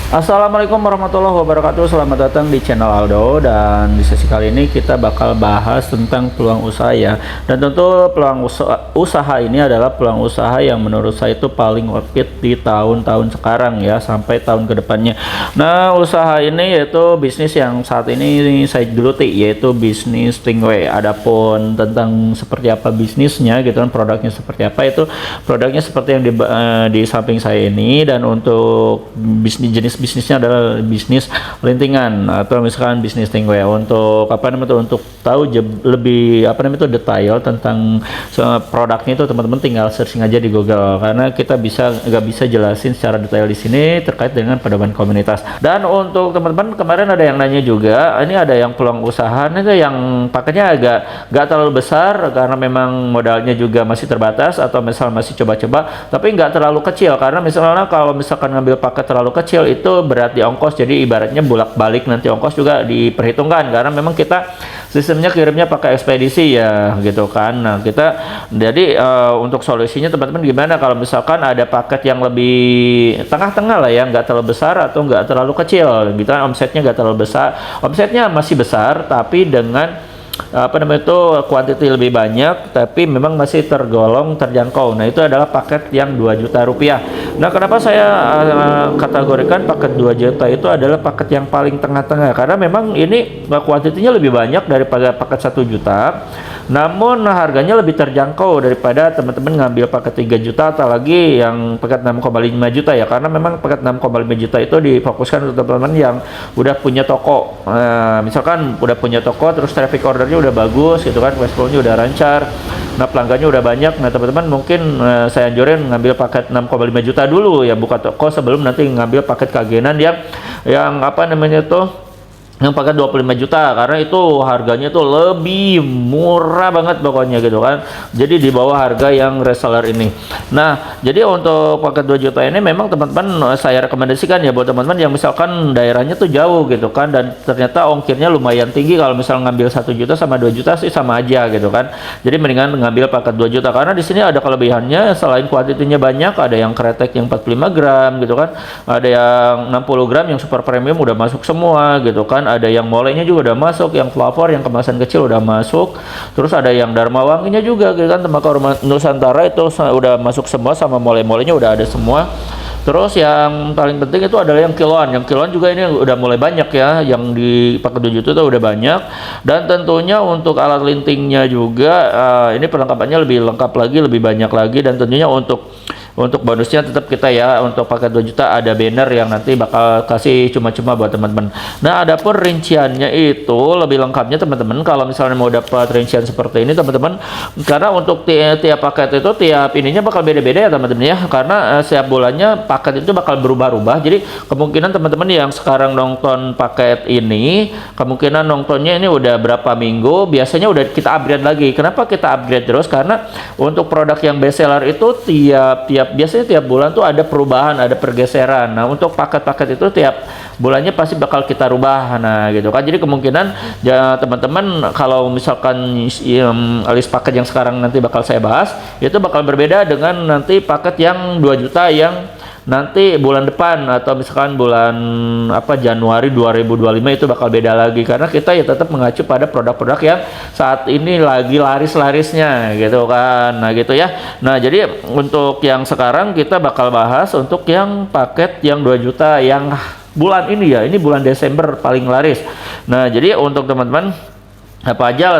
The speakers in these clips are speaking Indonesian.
Assalamualaikum warahmatullahi wabarakatuh. Selamat datang di channel Aldo, dan di sesi kali ini kita bakal bahas tentang peluang usaha ya. Dan tentu peluang usaha ini adalah peluang usaha yang menurut saya itu paling worth it di tahun-tahun sekarang ya, sampai tahun kedepannya. Nah, usaha ini yaitu bisnis yang saat ini saya geluti, yaitu bisnis Stingray. Adapun tentang seperti apa bisnisnya gitu kan, produknya seperti apa, itu produknya seperti yang di samping saya ini. Dan untuk bisnisnya adalah bisnis lintingan atau misalkan bisnis Stingray. Untuk apa namanya itu, untuk tahu lebih apa namanya itu detail tentang produknya itu, teman-teman tinggal searching aja di Google, karena kita nggak bisa jelasin secara detail di sini terkait dengan pedoman komunitas. Dan untuk teman-teman kemarin ada yang nanya juga, ini ada yang peluang usaha itu yang paketnya agak nggak terlalu besar karena memang modalnya juga masih terbatas, atau misal masih coba-coba tapi nggak terlalu kecil, karena misalnya kalau misalkan ngambil paket terlalu kecil itu berat di ongkos, jadi ibaratnya bolak-balik nanti ongkos juga diperhitungkan, karena memang kita sistemnya kirimnya pakai ekspedisi ya gitu kan. Nah, kita jadi untuk solusinya teman-teman gimana kalau misalkan ada paket yang lebih tengah-tengah lah ya, nggak terlalu besar atau nggak terlalu kecil gitu kan, omsetnya nggak terlalu besar, omsetnya masih besar tapi dengan apa namanya itu kuantiti lebih banyak, tapi memang masih tergolong terjangkau. Nah, itu adalah paket yang 2 juta rupiah. Nah, kenapa saya kategorikan paket 2 juta itu adalah paket yang paling tengah-tengah, karena memang ini kuantitinya lebih banyak daripada paket 1 juta, namun harganya lebih terjangkau daripada teman-teman ngambil paket 3 juta atau lagi yang paket 6,5 juta ya, karena memang paket 6,5 juta itu difokuskan untuk teman-teman yang udah punya toko. Misalkan udah punya toko, terus traffic ordernya udah bagus gitu kan, cash flow-nya udah lancar, nah pelanggannya udah banyak. Nah, teman-teman mungkin saya anjurin ngambil paket 6,5 juta dulu ya, buka toko, sebelum nanti ngambil paket kagenan yang apa namanya tuh, yang pakai 25 juta, karena itu harganya tuh lebih murah banget pokoknya gitu kan, jadi di bawah harga yang reseller ini. Nah, jadi untuk paket 2 juta ini memang teman-teman saya rekomendasikan ya buat teman-teman yang misalkan daerahnya tuh jauh gitu kan, dan ternyata ongkirnya lumayan tinggi. Kalau misal ngambil 1 juta sama 2 juta sih sama aja gitu kan, jadi mendingan ngambil paket 2 juta, karena di sini ada kelebihannya. Selain kuantitinya banyak, ada yang kretek yang 45 gram gitu kan, ada yang 60 gram yang super premium udah masuk semua gitu kan, ada yang molenya juga udah masuk, yang flavor yang kemasan kecil udah masuk, terus ada yang Dharma wanginya juga gitu kan, Tembakau Nusantara itu udah masuk semua, sama mole-molenya udah ada semua. Terus yang paling penting itu adalah yang kiloan. Yang kiloan juga ini udah mulai banyak ya, yang di paket 7 juta udah banyak. Dan tentunya untuk alat lintingnya juga ini perlengkapannya lebih lengkap lagi, lebih banyak lagi. Dan tentunya untuk bonusnya tetap kita ya, untuk paket 2 juta ada banner yang nanti bakal kasih cuma-cuma buat teman-teman. Nah, adapun rinciannya itu lebih lengkapnya teman-teman, kalau misalnya mau dapat rincian seperti ini teman-teman, karena untuk tiap paket itu tiap ininya bakal beda-beda ya teman-teman ya, karena setiap bulannya paket itu bakal berubah-ubah. Jadi kemungkinan teman-teman yang sekarang nonton paket ini, kemungkinan nontonnya ini udah berapa minggu, biasanya udah kita upgrade lagi. Kenapa kita upgrade terus? Karena untuk produk yang best seller itu biasanya tiap bulan tuh ada perubahan, ada pergeseran. Nah, untuk paket-paket itu tiap bulannya pasti bakal kita rubah. Nah, gitu kan. Jadi kemungkinan ya teman-teman kalau misalkan list paket yang sekarang nanti bakal saya bahas, itu bakal berbeda dengan nanti paket yang 2 juta yang nanti bulan depan, atau misalkan bulan Januari 2025 itu bakal beda lagi, karena kita ya tetap mengacu pada produk-produk yang saat ini lagi laris-larisnya gitu kan. Nah, gitu ya. Nah, jadi untuk yang sekarang kita bakal bahas untuk yang paket yang 2 juta yang bulan ini ya, ini bulan Desember paling laris. Nah, jadi untuk teman-teman apa aja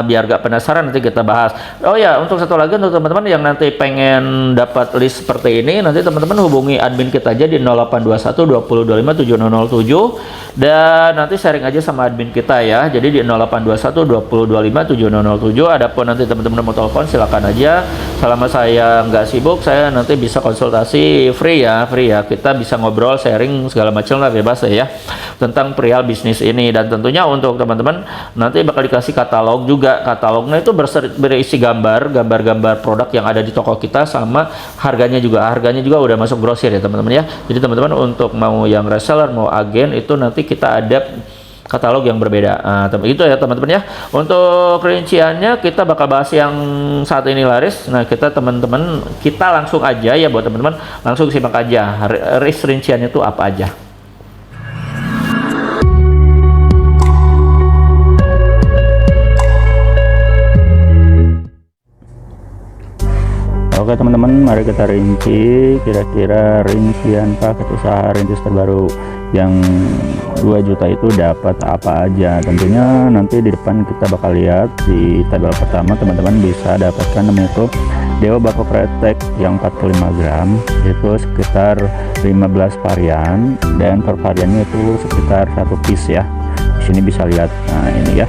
biar gak penasaran, nanti kita bahas. Oh ya, untuk satu lagi, untuk teman-teman yang nanti pengen dapat list seperti ini, nanti teman-teman hubungi admin kita aja di 0821 2025 7007, dan nanti sharing aja sama admin kita ya. Jadi di 0821 2025 7007. Adapun nanti teman-teman mau telepon silakan aja, selama saya nggak sibuk saya nanti bisa konsultasi free ya, kita bisa ngobrol, sharing segala macam lah, bebas ya tentang perihal bisnis ini. Dan tentunya untuk teman-teman nanti bakal dikasih katalog juga. Katalognya itu berisi gambar produk yang ada di toko kita, sama harganya juga udah masuk grosir ya teman-teman ya. Jadi teman-teman untuk mau yang reseller mau agen itu nanti kita ada katalog yang berbeda. Itu ya teman-teman ya. Untuk rinciannya kita bakal bahas yang saat ini laris. Nah, kita langsung aja ya, buat teman-teman langsung simak aja rinciannya itu apa aja. Oke teman-teman, mari kita rinci kira-kira rincian paket usaha rintis terbaru yang 2 juta itu dapat apa aja. Tentunya nanti di depan kita bakal lihat di tabel pertama, teman-teman bisa dapatkan namanya itu Dewa Bako Kretek yang 45 gram itu sekitar 15 varian, dan per variannya itu sekitar 1 piece ya. Di sini bisa lihat, nah ini ya.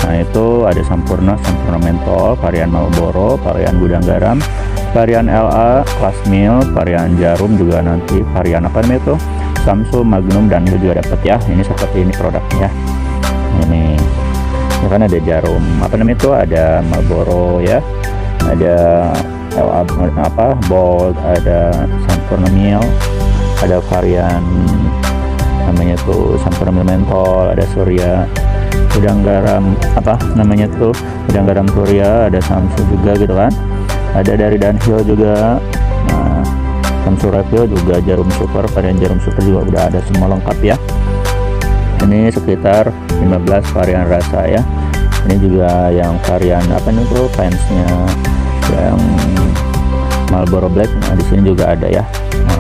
Nah itu ada Sampurna mentol, varian Marlboro, varian gudang garam, varian LA, kelas mil, varian jarum juga nanti varian apa namanya itu Samsung, Magnum, dan juga dapat ya. Ini seperti ini produknya. Ini ya kan ada jarum apa namanya itu, ada Marlboro ya, ada LA apa Bold, ada Sampurna mil, ada varian namanya tuh Sampurna mentol, ada Surya gudang garam apa namanya tuh gudang garam Surya, ada Samsung juga gitu kan, ada dari Dunhill juga. Nah Samsung Refill juga, jarum super, varian jarum super juga udah ada semua lengkap ya. Ini sekitar 15 varian rasa ya. Ini juga yang varian apa nih tuh fansnya yang Marlboro Black. Nah di sini juga ada ya. Nah,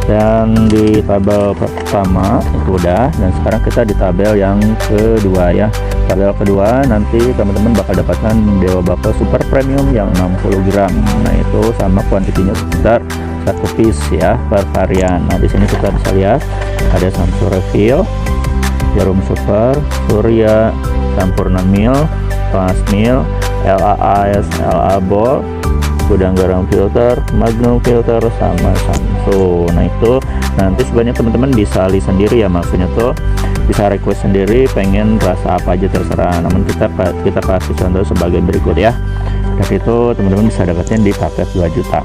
dan di tabel pertama itu udah, dan sekarang kita di tabel yang kedua ya. Tabel kedua nanti teman-teman bakal dapatkan Dewa Bako Super Premium yang 60 gram. Nah itu sama kuantitinya sekitar 1 piece ya per varian. Nah di sini kita bisa lihat ada Samsung Refill, jarum super, Surya, Sampurna mil, kelas mil, LAAS, LA Ball, gudang garam filter, Magnum filter, sama Samsung. Nah itu nanti sebenarnya teman-teman bisa lihat sendiri ya, maksudnya tuh bisa request sendiri pengen rasa apa aja terserah, namun kita kasih contoh sebagai berikut ya. Dari itu teman-teman bisa dapetin di paket 2 juta.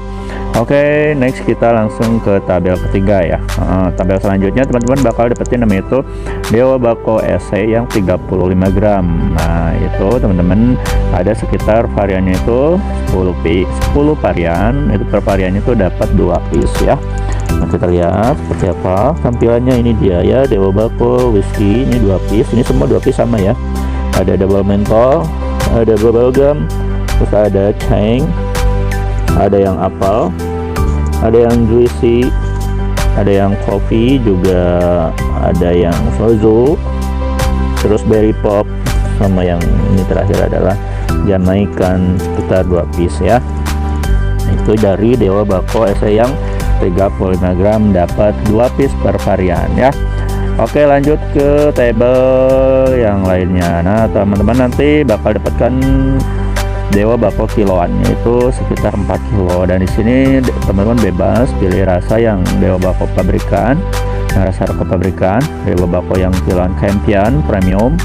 Oke, next kita langsung ke tabel ketiga ya. Tabel selanjutnya teman-teman bakal dapetin namanya itu Dewa Bako SC yang 35 gram. Nah itu teman-teman ada sekitar variannya itu 10 varian, itu per variannya itu dapat 2 piece ya. Nah kita lihat seperti apa tampilannya. Ini dia ya, Dewa Bako Whiskey, ini 2 piece, ini semua 2 piece sama ya. Ada double mentol, ada bubble gum, terus ada Chang, ada yang apel, ada yang juicy, ada yang coffee, juga ada yang soju, terus berry pop, sama yang ini terakhir adalah Jamaican sekitar 2 piece ya. Itu dari Dewa Bako SC yang 35 gram dapat 2 piece per varian ya. Oke lanjut ke tabel yang lainnya. Nah teman-teman nanti bakal dapatkan Dewa Bako kiloannya itu sekitar 4 kilo, dan di sini teman-teman bebas pilih rasa yang Dewa Bako pabrikan. Nah, rasa rokok pabrikan Dewa Bako yang kiloan Champion Premium,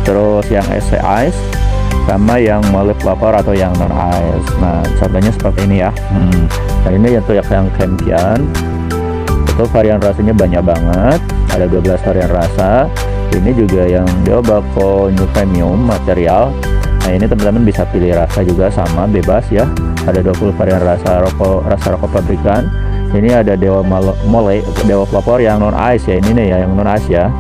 terus yang SC Ice, sama yang Mole Flavor atau yang non ice. Nah contohnya seperti ini ya. Nah ini untuk yang Champion itu varian rasanya banyak banget, ada 12 varian rasa. Ini juga yang Dewa Bako New Premium material. Nah ini teman-teman bisa pilih rasa juga sama bebas ya, ada 20 varian rasa rokok pabrikan. Ini ada Dewa Mole, Dewa Flavor yang non ice ya, ini nih ya yang non ice ya.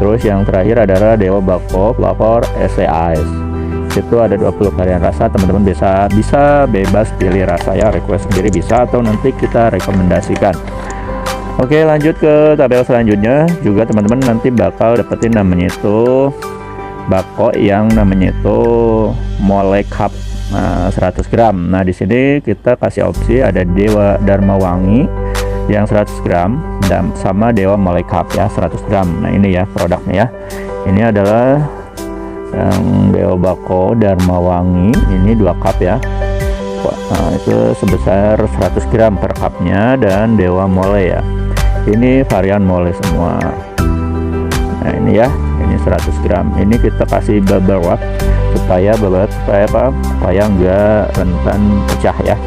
Terus yang terakhir adalah Dewa Bako Flavor SC Ice, itu ada 20 varian rasa. Teman-teman bisa bebas pilih rasa ya, request sendiri bisa atau nanti kita rekomendasikan. Oke lanjut ke tabel selanjutnya, juga teman-teman nanti bakal dapetin namanya itu Bako yang namanya itu Mole Cup 100 gram. Nah di sini kita kasih opsi ada Dewa Dharma Wangi yang 100 gram dan sama Dewa Mole Cup ya 100 gram. Nah ini ya produknya ya, ini adalah yang Dewa Bako Dharma Wangi, ini 2 cup ya. Nah, itu sebesar 100 gram per cupnya, dan Dewa Mole ya, ini varian mole semua. Nah ini ya, ini 100 gram, ini kita kasih bubble wrap supaya enggak rentan pecah ya.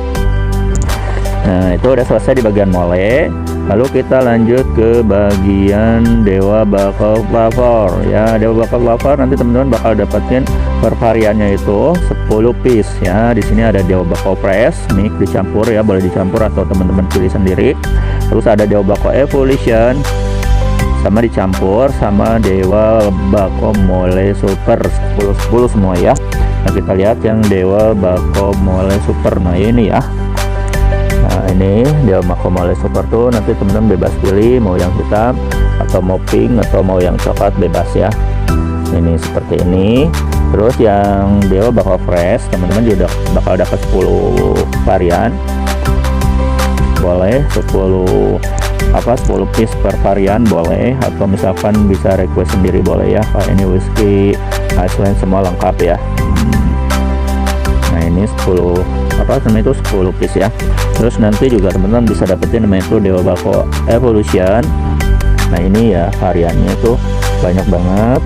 Nah itu udah selesai di bagian mole. Lalu kita lanjut ke bagian Dewa Bako Flavor ya. Dewa Bako Flavor nanti teman-teman bakal dapetin per variannya itu 10 piece ya. Di sini ada Dewa Bako Press mix dicampur ya, boleh dicampur atau teman-teman pilih sendiri. Terus ada Dewa Bako Evolution sama dicampur sama Dewa Bako Mole Super 10 semua ya. Nah kita lihat yang Dewa Bako Mole Super, nah ini ya ini dia Mole Super tuh nanti teman-teman bebas pilih mau yang hitam atau mau pink atau mau yang coklat, bebas ya. Ini seperti ini. Terus yang Dewa bakal fresh, teman-teman juga bakal dapat 10 varian. Boleh 10 piece per varian boleh, atau misalkan bisa request sendiri boleh ya. Kayak ini whiskey, Iceland semua lengkap ya. Nah ini 10 piece ya. Terus nanti juga teman-teman bisa dapetin namanya itu Dewa Bako Evolution. Nah ini ya variannya tuh banyak banget,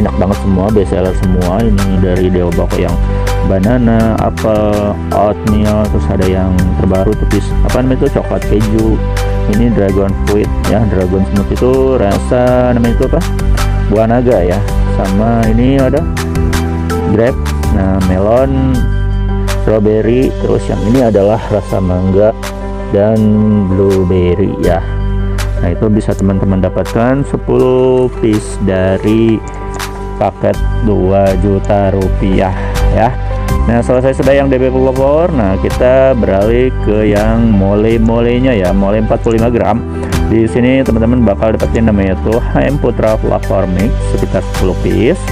enak banget semua, best seller semua. Ini dari Dewa Bako yang banana, apple, oatmeal, terus ada yang terbaru tuh itu coklat keju. Ini dragon fruit ya, dragon smooth itu rasa namanya itu apa, buah naga ya. Sama ini ada grape, nah melon, strawberry, terus yang ini adalah rasa mangga dan blueberry ya. Nah itu bisa teman-teman dapatkan 10 piece dari paket 2 juta rupiah ya. Nah selesai sudah yang DP pelopor, nah kita beralih ke yang mole-molenya ya, mole 45 gram. Di sini teman-teman bakal dapetin namanya itu HM Putra Flavor Mix sekitar 10 piece.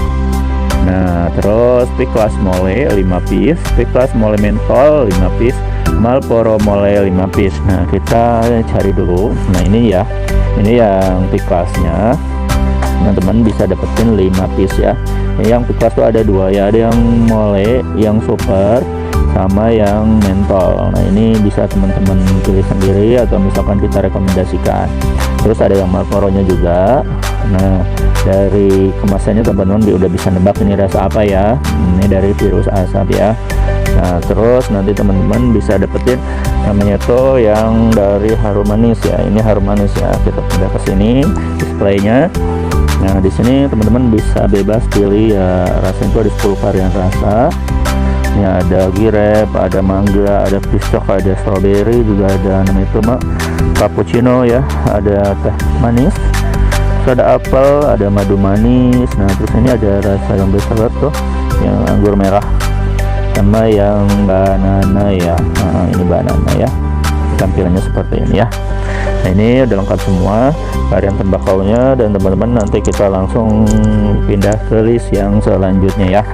Nah terus Piklas Mole 5 piece, Piklas Mole Mentol 5 piece, Marlboro Mole 5 piece. Nah kita cari dulu. Nah ini ya, ini yang Piklasnya. Teman-teman bisa dapetin 5 piece ya. Yang Piklas tuh ada 2 ya, ada yang Mole yang super sama yang mentol. Nah ini bisa teman-teman pilih sendiri atau misalkan kita rekomendasikan. Terus ada yang Marlboro-nya juga. Nah dari kemasannya teman-teman udah bisa nebak ini rasa apa ya. Ini dari virus asap ya. Nah terus nanti teman-teman bisa dapetin namanya tuh yang dari harum manis ya. Ini harum manis ya, kita pindah ke sini displaynya. Nah di sini teman-teman bisa bebas pilih ya, rasanya itu ada 10 varian rasa. Ini ada grape, ada mangga, ada pistok, ada strawberry, juga ada namanya itu cappuccino ya, ada teh manis, terus ada apel, ada madu manis. Nah terus ini ada rasa yang besar tuh, yang anggur merah, sama yang banana ya. Nah ini banana ya, tampilannya seperti ini ya. Nah ini udah lengkap semua varian tembakaunya, dan teman-teman nanti kita langsung pindah ke list yang selanjutnya ya.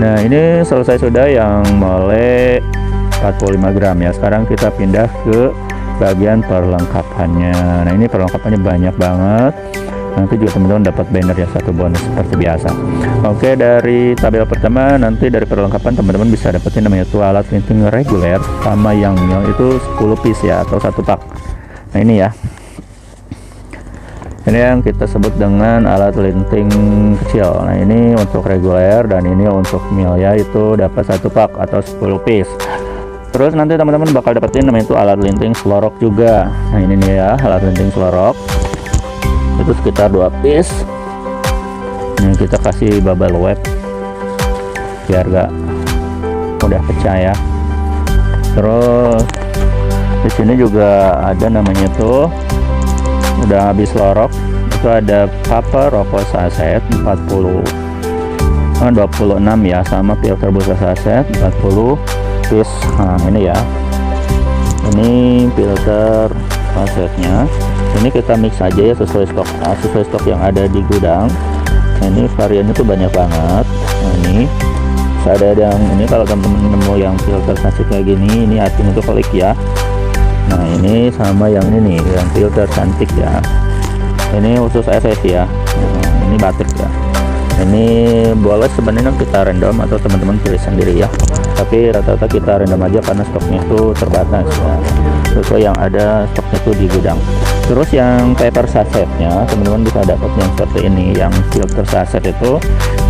Nah ini selesai sudah yang mole 45 gram ya. Sekarang kita pindah ke bagian perlengkapannya. Nah ini perlengkapannya banyak banget. Nanti juga teman-teman dapat banner ya, 1 bonus seperti biasa. Oke, dari tabel pertama nanti dari perlengkapan teman-teman bisa dapetin namanya itu alat linting reguler sama yang itu 10 piece ya, atau 1 pak. Nah ini ya, ini yang kita sebut dengan alat linting kecil. Nah ini untuk reguler dan ini untuk mil ya, itu dapat 1 pak atau 10 piece. Terus nanti teman-teman bakal dapetin namanya itu alat linting selorok juga. Nah ini nih ya, alat linting selorok itu sekitar 2 piece. Ini kita kasih bubble wrap biar gak mudah pecah ya. Terus di sini juga ada namanya tuh, udah habis lorok itu ada paper rokok saset 26 ya, sama filter busa saset 40 piece. Nah ini ya, ini filter sasetnya. Ini kita mix aja ya sesuai stok yang ada di gudang. Nah, ini variannya tuh banyak banget. Nah ini ada yang ini, kalau teman-teman nemu yang filter saset kayak gini, ini artinya tuh klik ya. Nah ini sama yang ini nih, yang filter cantik ya, ini khusus SS ya. Nah, ini batik ya. Ini boleh sebenarnya kita random atau teman-teman pilih sendiri ya, tapi rata-rata kita random aja karena stoknya itu terbatas ya, sesuai yang ada stoknya itu di gudang. Terus yang paper sasetnya teman-teman bisa dapat yang seperti ini, yang filter saset itu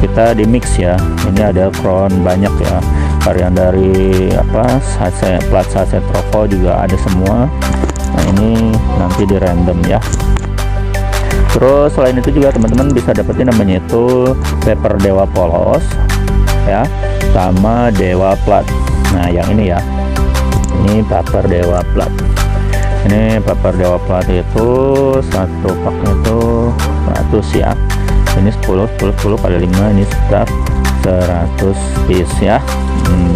kita di mix ya. Ini ada crown banyak ya, varian dari saset, plat saset rokok juga ada semua. Nah ini nanti di random ya. Terus selain itu juga teman-teman bisa dapetin namanya itu paper Dewa polos ya, sama Dewa plat. Nah yang ini ya, ini paper Dewa plat. Ini paper Dewa plat itu 1 paknya itu 100 ya. Ini 10 kali 5, ini sekitar 100 piece ya.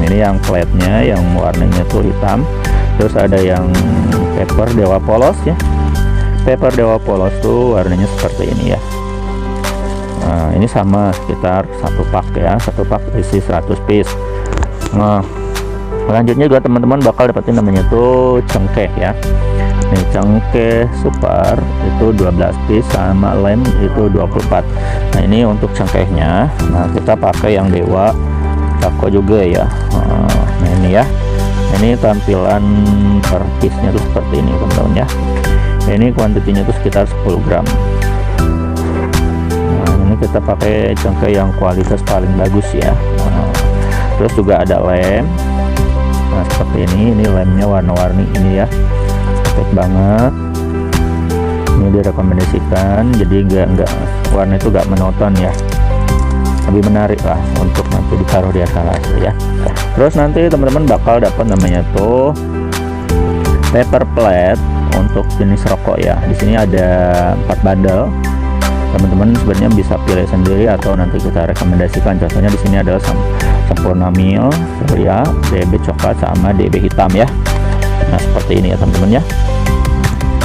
Ini yang flatnya yang warnanya tuh hitam. Terus ada yang paper dewa polos ya. Paper dewa polos tuh warnanya seperti ini ya. Nah, ini sama sekitar satu pak ya, satu pak isi 100 piece. Nah, selanjutnya juga teman-teman bakal dapetin namanya tuh cengkeh ya. Ini cengkeh super itu 12 piece sama lem itu 24. Nah, ini untuk cengkehnya. Nah, kita pakai yang dewa Cako juga ya. Nah, ini ya. Ini tampilan per piece-nya tuh seperti ini teman-teman ya. Ini kuantitinya tuh sekitar 10 gram. Ini kita pakai cengkeh yang kualitas paling bagus ya. Terus juga ada lem. Nah, seperti ini lemnya warna-warni ini ya, cantik banget. Ini direkomendasikan, jadi enggak warna itu enggak monoton ya, lebih menarik lah untuk nanti ditaruh di etalase ya. Terus nanti teman-teman bakal dapat namanya tuh paper plate untuk jenis rokok ya. Di sini ada 4 bundle. Teman-teman sebenarnya bisa pilih sendiri atau nanti kita rekomendasikan. Contohnya di sini adalah Sempurna Mil, Surya, DB coklat sama DB hitam ya. Nah, seperti ini ya teman-teman ya.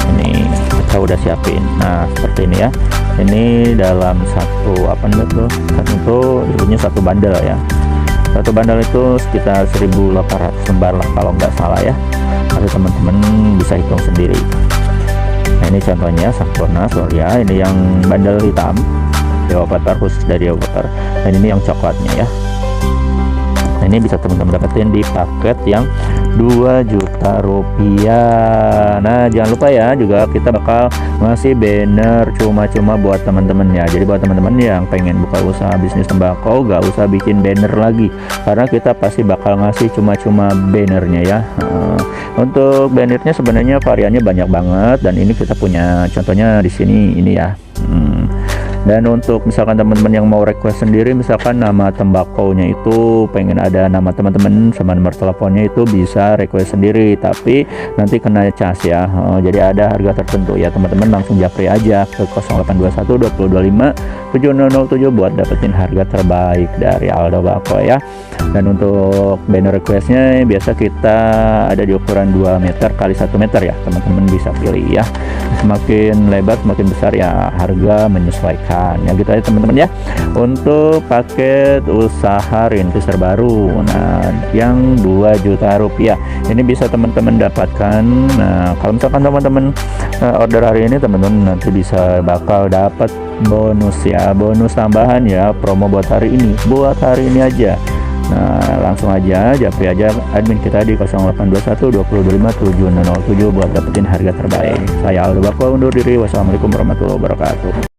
Ini kita udah siapin. Nah, seperti ini ya. Ini dalam satu satu bundle ya. Satu bundle itu sekitar 1.800 lembar lah kalau nggak salah ya. Nanti teman-teman bisa hitung sendiri. Nah, ini contohnya Sempurna Surya, ini yang bandel hitam Dewa Butter, khusus dari Dewa Butter, dan ini yang coklatnya ya. Nah, ini bisa teman-teman dapetin di paket yang 2 juta rupiah. Nah, jangan lupa ya, juga kita bakal ngasih banner cuma-cuma buat teman-teman ya. Jadi buat teman-teman yang pengen buka usaha bisnis tembakau, gak usah bikin banner lagi, karena kita pasti bakal ngasih cuma-cuma bannernya ya. Untuk bannernya sebenarnya variannya banyak banget, dan ini kita punya contohnya di sini ini ya. Dan untuk misalkan teman-teman yang mau request sendiri, misalkan nama tembakaunya itu pengen ada nama teman-teman sama nomor teleponnya, itu bisa request sendiri, tapi nanti kena cas ya. Jadi ada harga tertentu ya, teman-teman langsung japri aja ke 0821 2025 7007 buat dapetin harga terbaik dari Aldo Bako ya. Dan untuk banner requestnya biasa kita ada di ukuran 2 meter kali 1 meter ya, teman-teman bisa pilih ya. Semakin lebar semakin besar ya, harga menyesuaikan ya, gitu aja teman-teman ya. Untuk paket usaha rintis terbaru, nah yang 2 juta rupiah ini bisa teman-teman dapatkan. Nah, kalau misalkan teman-teman order hari ini, teman-teman nanti bisa bakal dapat bonus ya, bonus tambahan ya, promo buat hari ini aja. Nah, langsung aja japri aja admin kita di 0821 2025 7007 buat dapetin harga terbaik. Saya Aldo Bako undur diri. Wassalamualaikum warahmatullahi wabarakatuh.